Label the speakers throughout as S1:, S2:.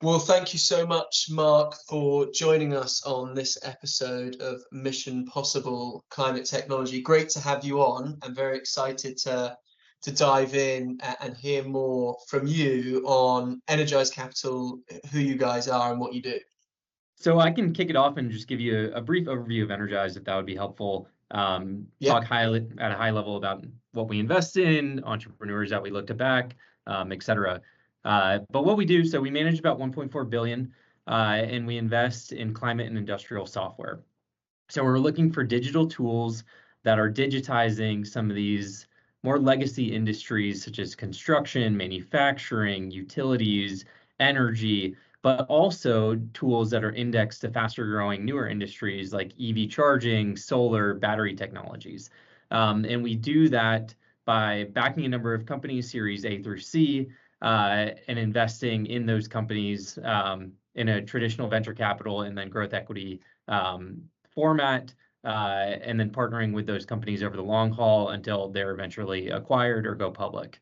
S1: Well, thank you so much, Mark, for joining us on this episode of Mission Possible Climate Technology. Great to have you on. I'm very excited to dive in and hear more from you on Energize Capital, who you guys are and what you do.
S2: So I can kick it off and just give you a brief overview of Energize, if that would be helpful.
S1: Yeah.
S2: Talk at a high level about what we invest in, entrepreneurs that we look to back, et cetera. But what we do, so we manage about 1.4 billion, and we invest in climate and industrial software. So we're looking for digital tools that are digitizing some of these more legacy industries such as construction, manufacturing, utilities, energy, but also tools that are indexed to faster growing newer industries like EV charging, solar, battery technologies. And we do that by backing a number of companies, Series A through C, and investing in those companies in a traditional venture capital and then growth equity format, and then partnering with those companies over the long haul until they're eventually acquired or go public.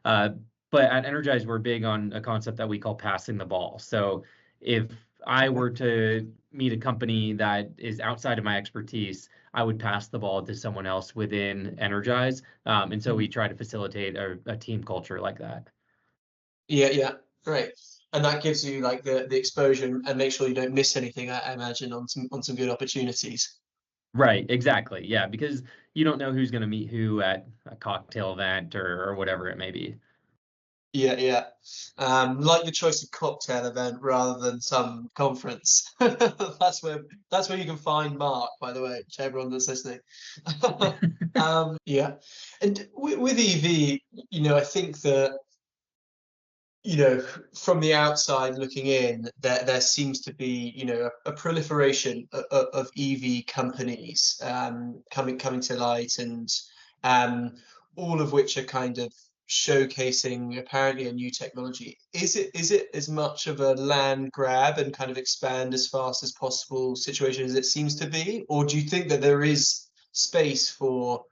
S2: But at Energize, we're big on a concept that we call passing the ball. So if I were to meet a company that is outside of my expertise, I would pass the ball to someone else within Energize. And so we try to facilitate a team culture like that.
S1: Yeah, right. And that gives you like the exposure and make sure you don't miss anything, I imagine, on some good opportunities.
S2: Right, exactly. Yeah, because you don't know who's going to meet who at a cocktail event or whatever it may be.
S1: Yeah. Like the choice of cocktail event rather than some conference. That's where you can find Mark, by the way, to everyone that's listening. Yeah. And with EV, I think that, from the outside looking in, there seems to be, a proliferation of EV companies coming to light, and all of which are kind of showcasing apparently a new technology. Is it as much of a land grab and kind of expand as fast as possible situation as it seems to be, or do you think that there is space for,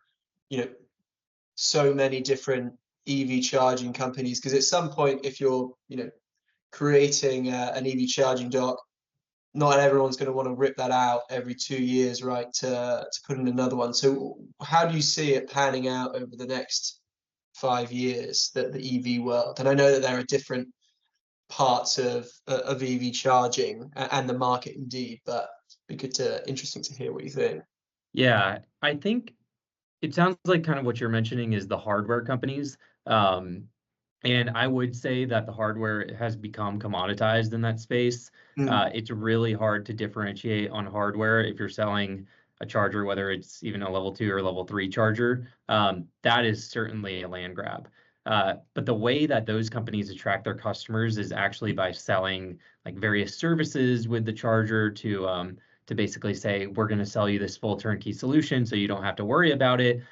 S1: so many different EV charging companies? Because at some point, if you're, creating an EV charging dock, not everyone's going to want to rip that out every 2 years, right, to put in another one. So how do you see it panning out over the next 5 years, the EV world? And I know that there are different parts of EV charging and the market indeed, but it'd be interesting to hear what you think.
S2: Yeah, I think it sounds like kind of what you're mentioning is the hardware companies. And I would say that the hardware has become commoditized in that space.
S1: Mm.
S2: It's really hard to differentiate on hardware if you're selling a charger, whether it's even a level 2 or level 3 charger. That is certainly a land grab. But the way that those companies attract their customers is actually by selling like various services with the charger to basically say, we're going to sell you this full turnkey solution so you don't have to worry about it.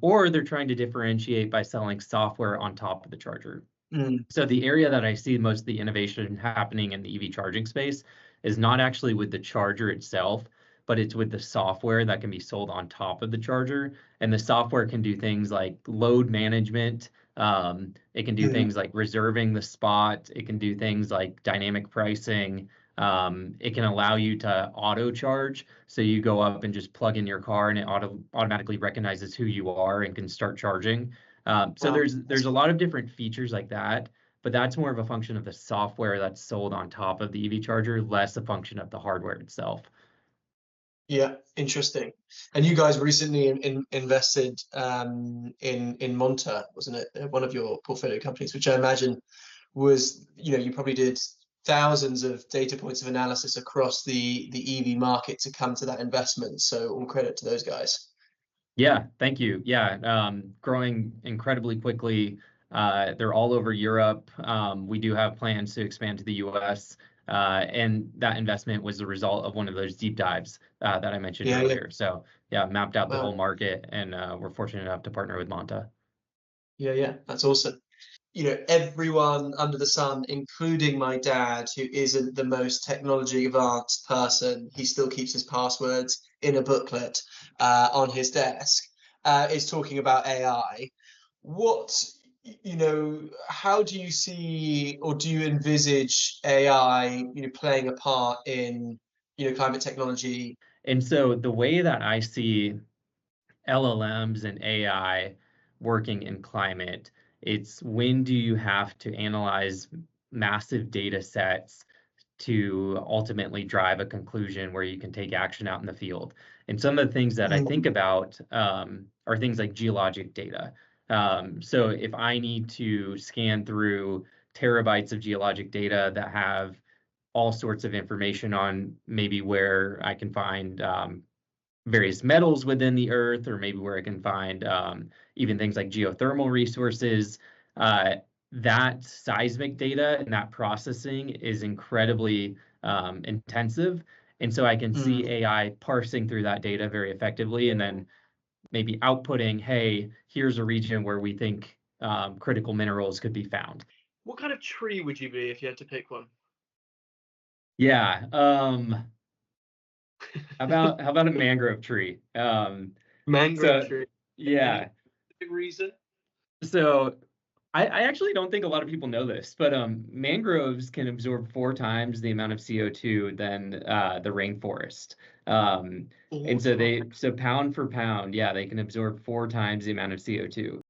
S2: Or they're trying to differentiate by selling software on top of the charger.
S1: Mm.
S2: So the area that I see most of the innovation happening in the EV charging space is not actually with the charger itself, but it's with the software that can be sold on top of the charger. And the software can do things like load management. It can do
S1: Mm.
S2: things like reserving the spot. It can do things like dynamic pricing. It can allow you to auto charge. So you go up and just plug in your car and it automatically recognizes who you are and can start charging. So
S1: Wow.
S2: there's a lot of different features like that, but that's more of a function of the software that's sold on top of the EV charger, less a function of the hardware itself.
S1: Yeah, interesting. And you guys recently invested in Monta, wasn't it? One of your portfolio companies, which I imagine was, you probably did thousands of data points of analysis across the EV market to come to that investment. So all credit to those guys.
S2: Yeah, thank you. Yeah, growing incredibly quickly. They're all over Europe. We do have plans to expand to the US, and that investment was the result of one of those deep dives that I mentioned
S1: Yeah.
S2: earlier. So yeah, mapped out the
S1: Wow.
S2: whole market, and we're fortunate enough to partner with Monta.
S1: Yeah. That's awesome. Everyone under the sun, including my dad, who isn't the most technology advanced person, he still keeps his passwords in a booklet on his desk, is talking about AI. What how do you see, or do you envisage AI, playing a part in, climate technology?
S2: And so the way that I see LLMs and AI working in climate, it's when do you have to analyze massive data sets to ultimately drive a conclusion where you can take action out in the field. And some of the things that I think about are things like geologic data. So if I need to scan through terabytes of geologic data that have all sorts of information on maybe where I can find various metals within the earth, or maybe where I can find even things like geothermal resources. That seismic data and that processing is incredibly intensive. And so I can see
S1: Mm.
S2: AI parsing through that data very effectively and then maybe outputting, hey, here's a region where we think critical minerals could be found.
S3: What kind of tree would you be if you had to pick one?
S2: Yeah. How about a mangrove tree?
S3: Mangrove
S2: So
S3: tree. Any
S2: yeah.
S3: specific reason?
S2: So I actually don't think a lot of people know this, but mangroves can absorb 4 times the amount of CO2 than the rainforest. And so
S3: Four times.
S2: pound for pound, yeah, they can absorb 4 times the amount of CO2.